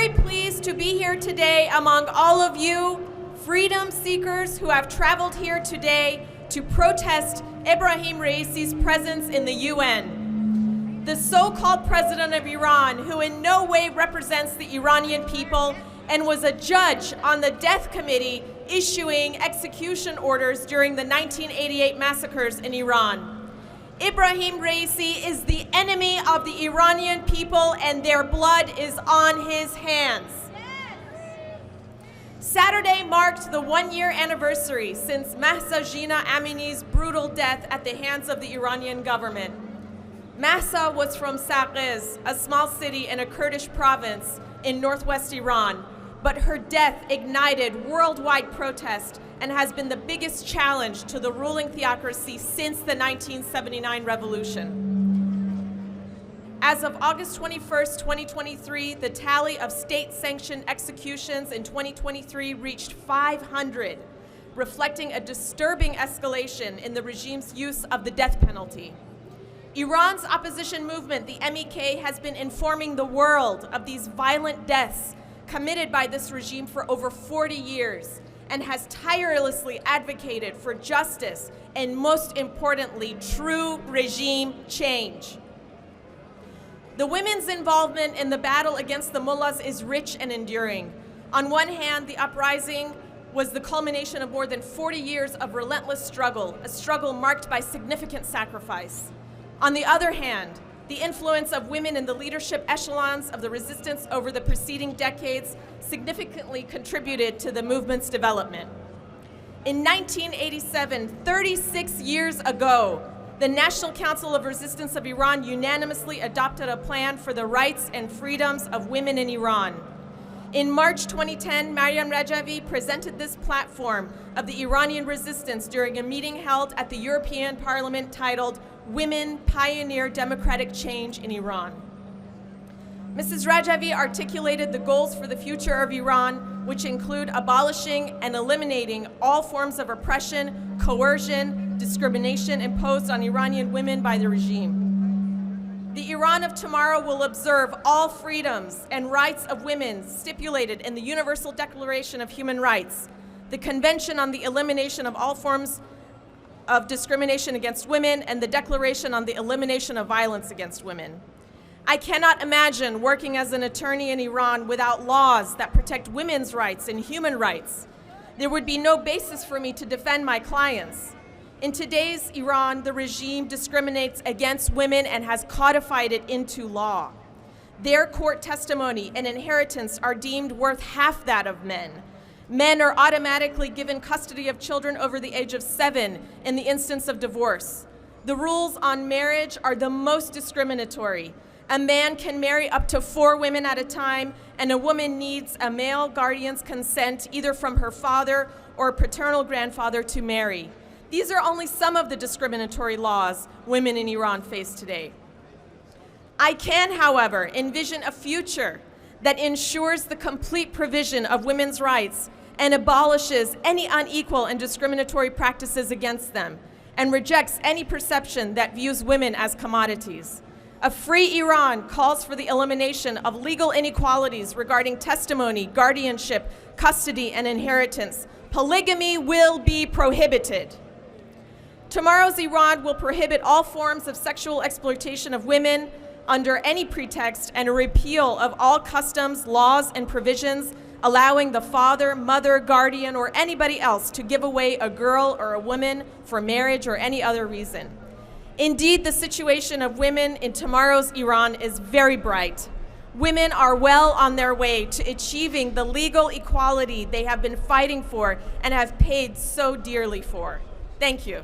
very pleased to be here today among all of you freedom seekers who have traveled here today to protest Ebrahim Raisi's presence in the UN. The so-called president of Iran, who in no way represents the Iranian people and was a judge on the death committee issuing execution orders during the 1988 massacres in Iran. Ebrahim Raisi is the enemy of the Iranian people, and their blood is on his hands. Saturday marked the one-year anniversary since Mahsa Jina Amini's brutal death at the hands of the Iranian government. Mahsa was from Saqqez, a small city in a Kurdish province in northwest Iran, but her death ignited worldwide protest and has been the biggest challenge to the ruling theocracy since the 1979 revolution. As of August 21st, 2023, the tally of state-sanctioned executions in 2023 reached 500, reflecting a disturbing escalation in the regime's use of the death penalty. Iran's opposition movement, the MEK, has been informing the world of these violent deaths committed by this regime for over 40 years, and has tirelessly advocated for justice and, most importantly, true regime change. The women's involvement in the battle against the mullahs is rich and enduring. On one hand, the uprising was the culmination of more than 40 years of relentless struggle, a struggle marked by significant sacrifice. On the other hand, the influence of women in the leadership echelons of the resistance over the preceding decades significantly contributed to the movement's development. In 1987, 36 years ago, the National Council of Resistance of Iran unanimously adopted a plan for the rights and freedoms of women in Iran. In March 2010, Maryam Rajavi presented this platform of the Iranian Resistance during a meeting held at the European Parliament titled Women Pioneer Democratic Change in Iran. Mrs. Rajavi articulated the goals for the future of Iran, which include abolishing and eliminating all forms of oppression, coercion, discrimination imposed on Iranian women by the regime. The Iran of tomorrow will observe all freedoms and rights of women stipulated in the Universal Declaration of Human Rights, the Convention on the Elimination of All Forms of Discrimination Against Women, and the Declaration on the Elimination of Violence Against Women. I cannot imagine working as an attorney in Iran without laws that protect women's rights and human rights. There would be no basis for me to defend my clients. In today's Iran, the regime discriminates against women and has codified it into law. Their court testimony and inheritance are deemed worth half that of men. Men are automatically given custody of children over the age of 7 in the instance of divorce. The rules on marriage are the most discriminatory. A man can marry up to 4 women at a time, and a woman needs a male guardian's consent either from her father or paternal grandfather to marry. These are only some of the discriminatory laws women in Iran face today. I can, however, envision a future that ensures the complete provision of women's rights and abolishes any unequal and discriminatory practices against them, and rejects any perception that views women as commodities. A free Iran calls for the elimination of legal inequalities regarding testimony, guardianship, custody, and inheritance. Polygamy will be prohibited. Tomorrow's Iran will prohibit all forms of sexual exploitation of women under any pretext, and a repeal of all customs, laws, and provisions allowing the father, mother, guardian, or anybody else to give away a girl or a woman for marriage or any other reason. Indeed, the situation of women in tomorrow's Iran is very bright. Women are well on their way to achieving the legal equality they have been fighting for and have paid so dearly for. Thank you.